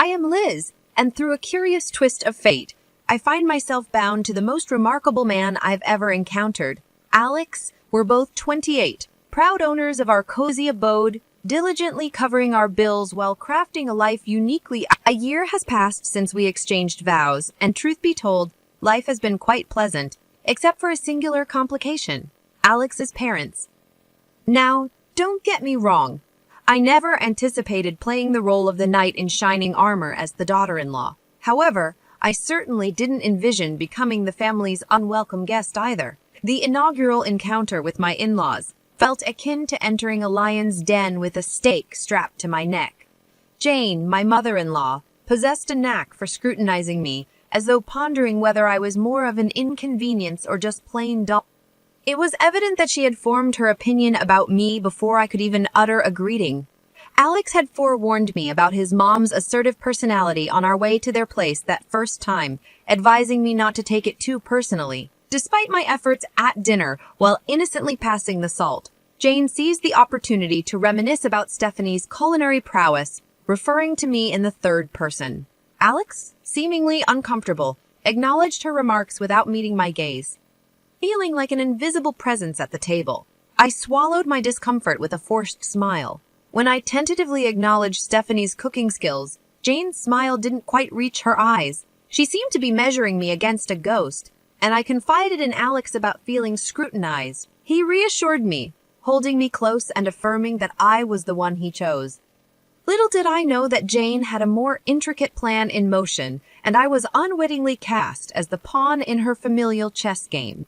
I am Liz, and through a curious twist of fate, I find myself bound to the most remarkable man I've ever encountered. Alex, we're both 28, proud owners of our cozy abode, diligently covering our bills while crafting a life uniquely. A year has passed since we exchanged vows, and truth be told, life has been quite pleasant, except for a singular complication: Alex's parents. Now, don't get me wrong. I never anticipated playing the role of the knight in shining armor as the daughter-in-law. However, I certainly didn't envision becoming the family's unwelcome guest either. The inaugural encounter with my in-laws felt akin to entering a lion's den with a stake strapped to my neck. Jane, my mother-in-law, possessed a knack for scrutinizing me, as though pondering whether I was more of an inconvenience or just plain dull. It was evident that she had formed her opinion about me before I could even utter a greeting. Alex had forewarned me about his mom's assertive personality on our way to their place that first time, advising me not to take it too personally. Despite my efforts at dinner while innocently passing the salt, Jane seized the opportunity to reminisce about Stephanie's culinary prowess, referring to me in the third person. Alex, seemingly uncomfortable, acknowledged her remarks without meeting my gaze. Feeling like an invisible presence at the table, I swallowed my discomfort with a forced smile. When I tentatively acknowledged Stephanie's cooking skills, Jane's smile didn't quite reach her eyes. She seemed to be measuring me against a ghost, and I confided in Alex about feeling scrutinized. He reassured me, holding me close and affirming that I was the one he chose. Little did I know that Jane had a more intricate plan in motion, and I was unwittingly cast as the pawn in her familial chess game.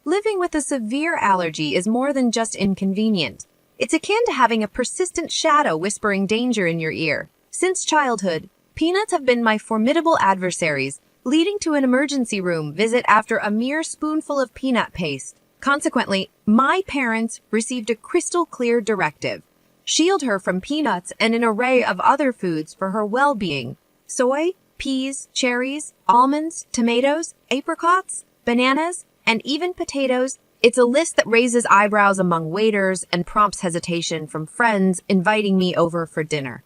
Living with a severe allergy is more than just inconvenient. It's akin to having a persistent shadow whispering danger in your ear. Since childhood, peanuts have been my formidable adversaries, leading to an emergency room visit after a mere spoonful of peanut paste. Consequently, my parents received a crystal-clear directive: shield her from peanuts and an array of other foods for her well-being: soy, peas, cherries, almonds, tomatoes, apricots, bananas, and even potatoes. It's a list that raises eyebrows among waiters and prompts hesitation from friends inviting me over for dinner.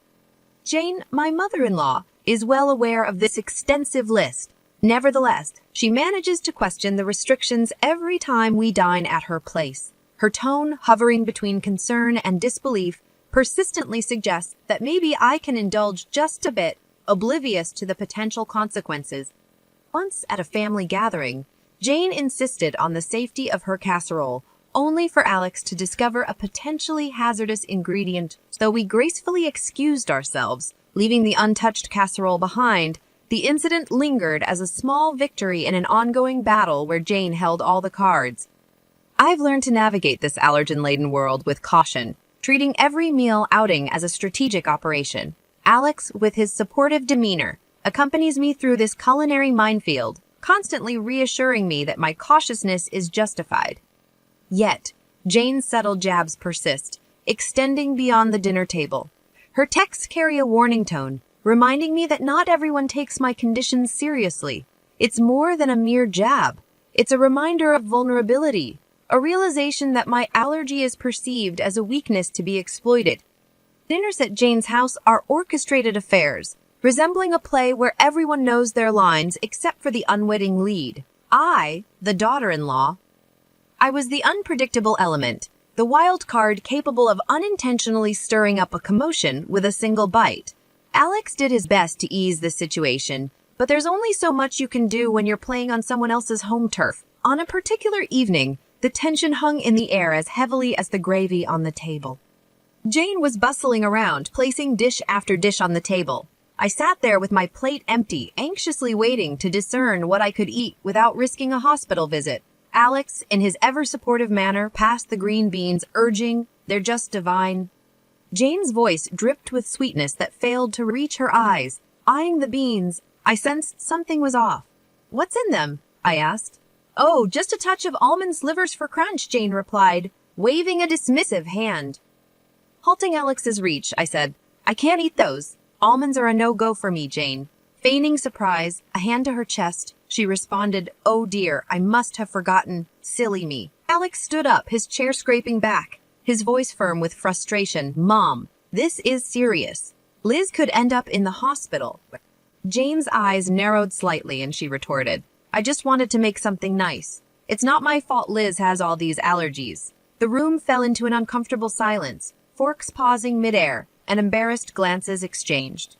Jane, my mother-in-law, is well aware of this extensive list. Nevertheless, she manages to question the restrictions every time we dine at her place. Her tone, hovering between concern and disbelief, persistently suggests that maybe I can indulge just a bit, oblivious to the potential consequences. Once at a family gathering, Jane insisted on the safety of her casserole, only for Alex to discover a potentially hazardous ingredient. Though we gracefully excused ourselves, leaving the untouched casserole behind, the incident lingered as a small victory in an ongoing battle where Jane held all the cards. I've learned to navigate this allergen-laden world with caution, treating every meal outing as a strategic operation. Alex, with his supportive demeanor, accompanies me through this culinary minefield, constantly reassuring me that my cautiousness is justified. Yet, Jane's subtle jabs persist, extending beyond the dinner table. Her texts carry a warning tone, reminding me that not everyone takes my conditions seriously. It's more than a mere jab. It's a reminder of vulnerability, a realization that my allergy is perceived as a weakness to be exploited. Dinners at Jane's house are orchestrated affairs, resembling a play where everyone knows their lines except for the unwitting lead. I, the daughter-in-law, I was the unpredictable element, the wild card capable of unintentionally stirring up a commotion with a single bite. Alex did his best to ease the situation, but there's only so much you can do when you're playing on someone else's home turf. On a particular evening, the tension hung in the air as heavily as the gravy on the table. Jane was bustling around, placing dish after dish on the table. I sat there with my plate empty, anxiously waiting to discern what I could eat without risking a hospital visit. Alex, in his ever-supportive manner, passed the green beans, urging, "They're just divine." Jane's voice dripped with sweetness that failed to reach her eyes. Eyeing the beans, I sensed something was off. "What's in them?" I asked. "Oh, just a touch of almond slivers for crunch," Jane replied, waving a dismissive hand. Halting Alex's reach, I said, "I can't eat those. Almonds are a no-go for me, Jane." Feigning surprise, a hand to her chest, she responded, "Oh dear, I must have forgotten. Silly me." Alex stood up, his chair scraping back, his voice firm with frustration. "Mom, this is serious. Liz could end up in the hospital. Jane's eyes narrowed slightly and she retorted, I just wanted to make something nice. It's not my fault Liz has all these allergies. The room fell into an uncomfortable silence, forks pausing midair, and embarrassed glances exchanged.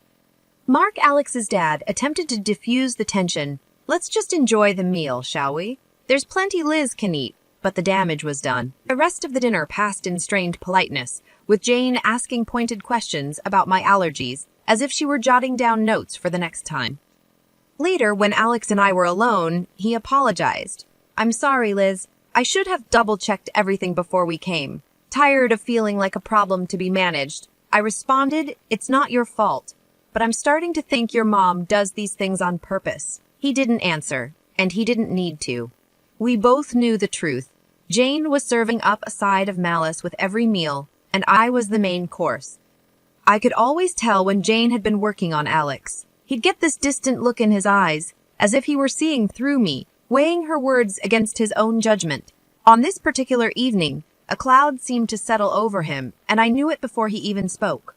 Mark, Alex's dad, attempted to diffuse the tension. Let's just enjoy the meal, shall we? There's plenty Liz can eat, but the damage was done. The rest of the dinner passed in strained politeness, with Jane asking pointed questions about my allergies, as if she were jotting down notes for the next time. Later, when Alex and I were alone, he apologized. I'm sorry, Liz. I should have double-checked everything before we came. Tired of feeling like a problem to be managed, I responded, it's not your fault, but I'm starting to think your mom does these things on purpose. He didn't answer, and he didn't need to. We both knew the truth. Jane was serving up a side of malice with every meal, and I was the main course. I could always tell when Jane had been working on Alex. He'd get this distant look in his eyes, as if he were seeing through me, weighing her words against his own judgment. On this particular evening, a cloud seemed to settle over him, and I knew it before he even spoke.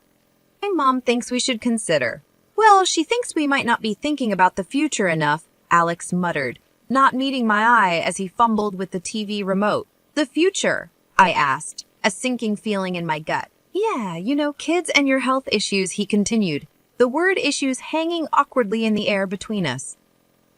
My mom thinks we should consider. Well, she thinks we might not be thinking about the future enough, Alex muttered, not meeting my eye as he fumbled with the TV remote. The future? I asked, a sinking feeling in my gut. Yeah, kids and your health issues, he continued, the word issues hanging awkwardly in the air between us.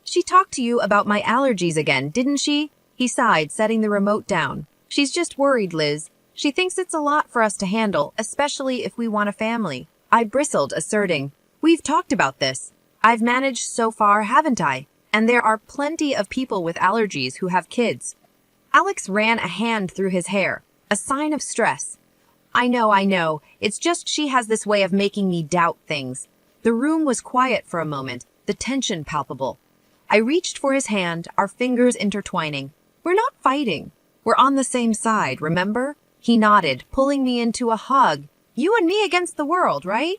She talked to you about my allergies again, didn't she? He sighed, setting the remote down. She's just worried, Liz. She thinks it's a lot for us to handle, especially if we want a family. I bristled, asserting, we've talked about this. I've managed so far, haven't I? And there are plenty of people with allergies who have kids. Alex ran a hand through his hair, a sign of stress. I know. It's just she has this way of making me doubt things. The room was quiet for a moment, the tension palpable. I reached for his hand, our fingers intertwining. We're not fighting. We're on the same side, remember? He nodded, pulling me into a hug. You and me against the world, right?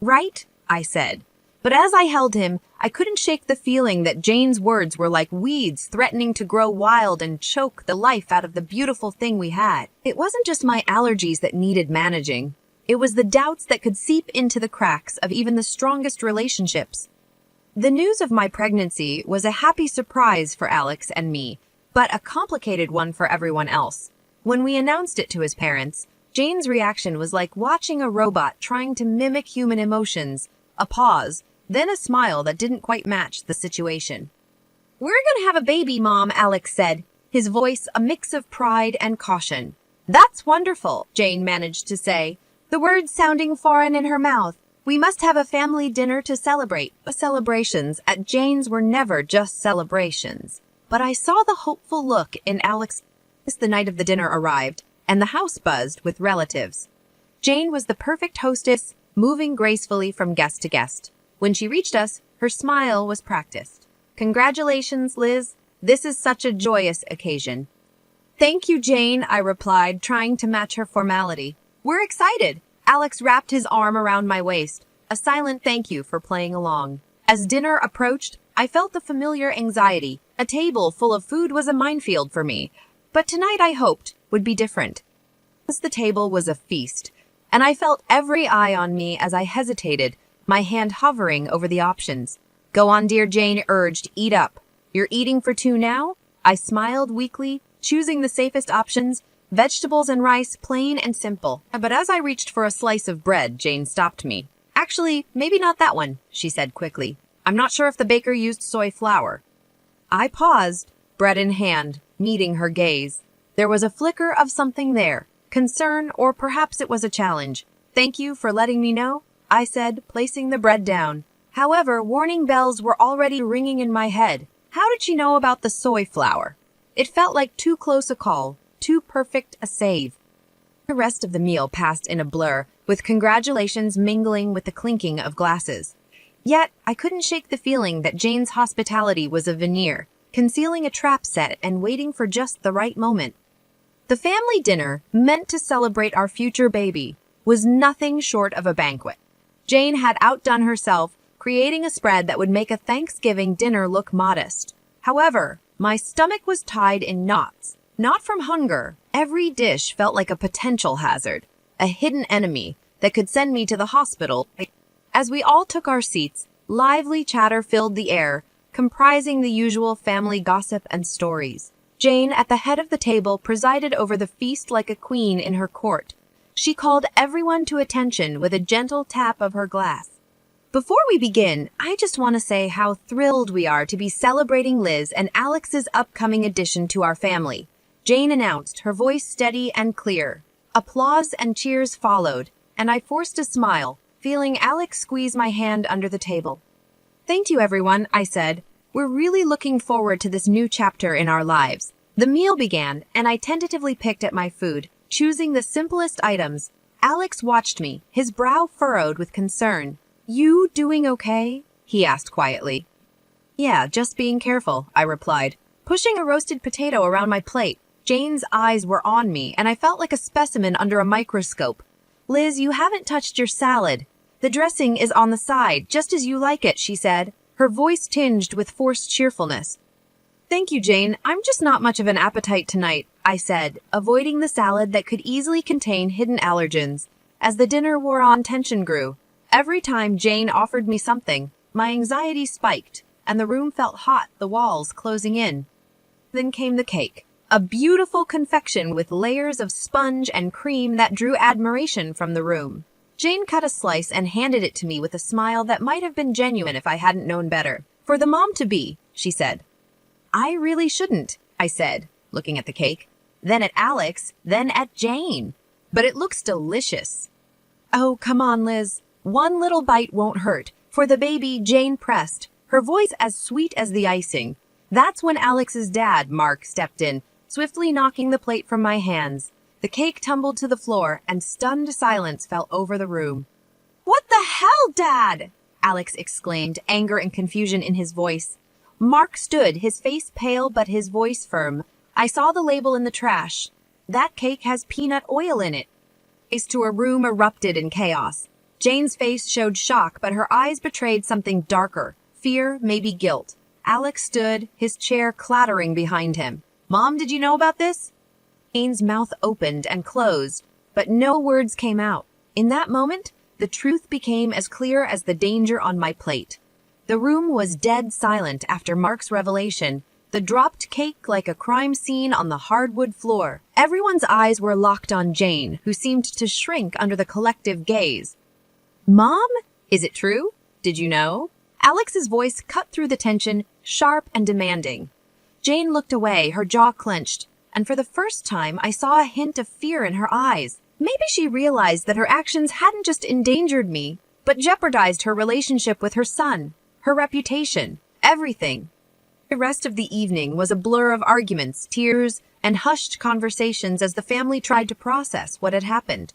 Right, I said. But as I held him, I couldn't shake the feeling that Jane's words were like weeds threatening to grow wild and choke the life out of the beautiful thing we had. It wasn't just my allergies that needed managing. It was the doubts that could seep into the cracks of even the strongest relationships. The news of my pregnancy was a happy surprise for Alex and me, but a complicated one for everyone else. When we announced it to his parents, Jane's reaction was like watching a robot trying to mimic human emotions. A pause, then a smile that didn't quite match the situation. We're gonna have a baby, Mom, Alex said, his voice a mix of pride and caution. That's wonderful, Jane managed to say, the words sounding foreign in her mouth. We must have a family dinner to celebrate. Celebrations at Jane's were never just celebrations. But I saw the hopeful look in Alex as the night of the dinner arrived, and the house buzzed with relatives. Jane was the perfect hostess, moving gracefully from guest to guest. When she reached us, her smile was practiced. Congratulations, Liz. This is such a joyous occasion. Thank you, Jane, I replied, trying to match her formality. We're excited. Alex wrapped his arm around my waist, a silent thank you for playing along. As dinner approached, I felt the familiar anxiety. A table full of food was a minefield for me, but tonight I hoped would be different. The table was a feast, and I felt every eye on me as I hesitated, my hand hovering over the options. Go on, dear, Jane urged, eat up. You're eating for two now? I smiled weakly, choosing the safest options, vegetables and rice, plain and simple. But as I reached for a slice of bread, Jane stopped me. Actually, maybe not that one, she said quickly. I'm not sure if the baker used soy flour. I paused, bread in hand, meeting her gaze. There was a flicker of something there, concern, or perhaps it was a challenge. Thank you for letting me know, I said, placing the bread down. However, warning bells were already ringing in my head. How did she know about the soy flour? It felt like too close a call, too perfect a save. The rest of the meal passed in a blur, with congratulations mingling with the clinking of glasses. Yet, I couldn't shake the feeling that Jane's hospitality was a veneer, concealing a trap set and waiting for just the right moment. The family dinner, meant to celebrate our future baby, was nothing short of a banquet. Jane had outdone herself, creating a spread that would make a Thanksgiving dinner look modest. However, my stomach was tied in knots. Not from hunger. Every dish felt like a potential hazard, a hidden enemy, that could send me to the hospital. As we all took our seats, lively chatter filled the air, comprising the usual family gossip and stories. Jane, at the head of the table, presided over the feast like a queen in her court. She called everyone to attention with a gentle tap of her glass. Before we begin, I just want to say how thrilled we are to be celebrating Liz and Alex's upcoming addition to our family, Jane announced, her voice steady and clear. Applause and cheers followed, and I forced a smile, feeling Alex squeeze my hand under the table. "Thank you, everyone," I said. "We're really looking forward to this new chapter in our lives." The meal began, and I tentatively picked at my food, choosing the simplest items. Alex watched me, his brow furrowed with concern. "You doing okay?" he asked quietly. "Yeah, just being careful," I replied, pushing a roasted potato around my plate. Jane's eyes were on me, and I felt like a specimen under a microscope. "Liz, you haven't touched your salad. The dressing is on the side, just as you like it," she said, her voice tinged with forced cheerfulness. "Thank you, Jane. I'm just not much of an appetite tonight," I said, avoiding the salad that could easily contain hidden allergens. As the dinner wore on, tension grew. Every time Jane offered me something, my anxiety spiked, and the room felt hot, the walls closing in. Then came the cake, a beautiful confection with layers of sponge and cream that drew admiration from the room. Jane cut a slice and handed it to me with a smile that might have been genuine if I hadn't known better. "For the mom-to-be," she said. "I really shouldn't," I said, looking at the cake. Then at Alex, then at Jane. "But it looks delicious." "Oh, come on, Liz. One little bite won't hurt. For the baby," Jane pressed, her voice as sweet as the icing. That's when Alex's dad, Mark, stepped in, swiftly knocking the plate from my hands. The cake tumbled to the floor, and stunned silence fell over the room. "What the hell, Dad?" Alex exclaimed, anger and confusion in his voice. Mark stood, his face pale but his voice firm. "I saw the label in the trash. That cake has peanut oil in it." Race to her room erupted in chaos. Jane's face showed shock, but her eyes betrayed something darker. Fear, maybe guilt. Alex stood, his chair clattering behind him. "Mom, did you know about this?" Jane's mouth opened and closed, but no words came out. In that moment, the truth became as clear as the danger on my plate. The room was dead silent after Mark's revelation, the dropped cake like a crime scene on the hardwood floor. Everyone's eyes were locked on Jane, who seemed to shrink under the collective gaze. "Mom? Is it true? Did you know?" Alex's voice cut through the tension, sharp and demanding. Jane looked away, her jaw clenched, and for the first time I saw a hint of fear in her eyes. Maybe she realized that her actions hadn't just endangered me, but jeopardized her relationship with her son, her reputation, everything. The rest of the evening was a blur of arguments, tears, and hushed conversations as the family tried to process what had happened.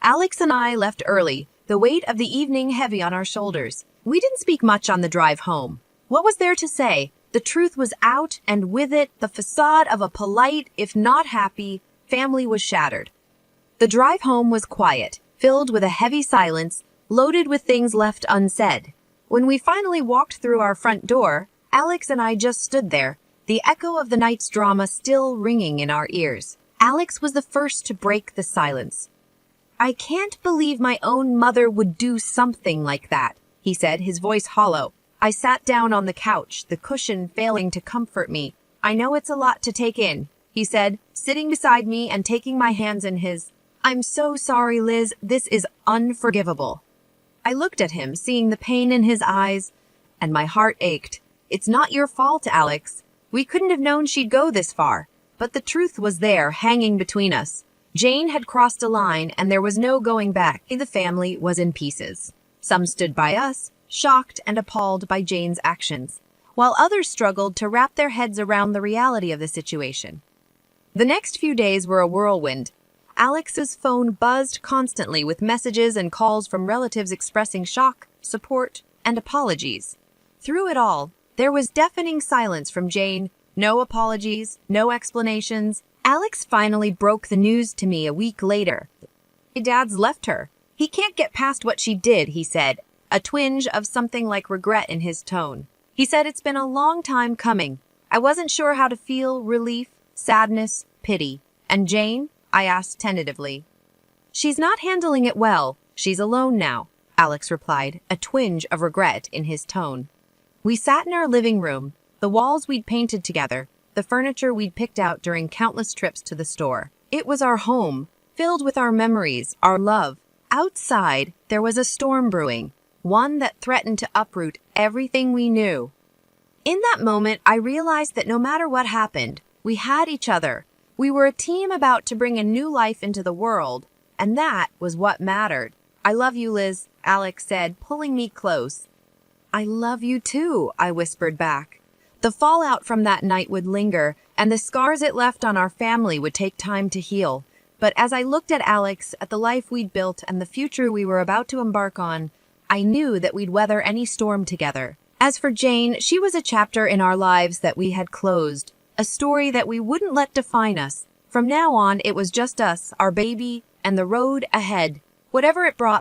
Alex and I left early, the weight of the evening heavy on our shoulders. We didn't speak much on the drive home. What was there to say? The truth was out, and with it, the facade of a polite, if not happy, family was shattered. The drive home was quiet, filled with a heavy silence, loaded with things left unsaid. When we finally walked through our front door, Alex and I just stood there, the echo of the night's drama still ringing in our ears. Alex was the first to break the silence. "I can't believe my own mother would do something like that," he said, his voice hollow. I sat down on the couch, the cushion failing to comfort me. "I know it's a lot to take in," he said, sitting beside me and taking my hands in his. "I'm so sorry, Liz. This is unforgivable." I looked at him, seeing the pain in his eyes, and my heart ached. "It's not your fault, Alex. We couldn't have known she'd go this far." But the truth was there, hanging between us. Jane had crossed a line, and there was no going back. The family was in pieces. Some stood by us, shocked and appalled by Jane's actions, while others struggled to wrap their heads around the reality of the situation. The next few days were a whirlwind. Alex's phone buzzed constantly with messages and calls from relatives expressing shock, support, and apologies. Through it all, there was deafening silence from Jane. No apologies, no explanations. Alex finally broke the news to me a week later. "My dad's left her. He can't get past what she did," he said, a twinge of something like regret in his tone. He said it's been a long time coming. I wasn't sure how to feel: relief, sadness, pity. "And Jane?" I asked tentatively. "She's not handling it well. She's alone now, Alex replied, a twinge of regret in his tone. We sat in our living room, the walls we'd painted together, the furniture we'd picked out during countless trips to the store. It was our home, filled with our memories, our love. Outside, there was a storm brewing, one that threatened to uproot everything we knew. In that moment, I realized that no matter what happened, we had each other. We were a team about to bring a new life into the world, and that was what mattered. I love you, Liz, Alex said, pulling me close. I love you too, I whispered back. The fallout from that night would linger, and the scars it left on our family would take time to heal. But as I looked at Alex, at the life we'd built and the future we were about to embark on, I knew that we'd weather any storm together. As for Jane, she was a chapter in our lives that we had closed, a story that we wouldn't let define us. From now on, it was just us, our baby, and the road ahead. Whatever it brought,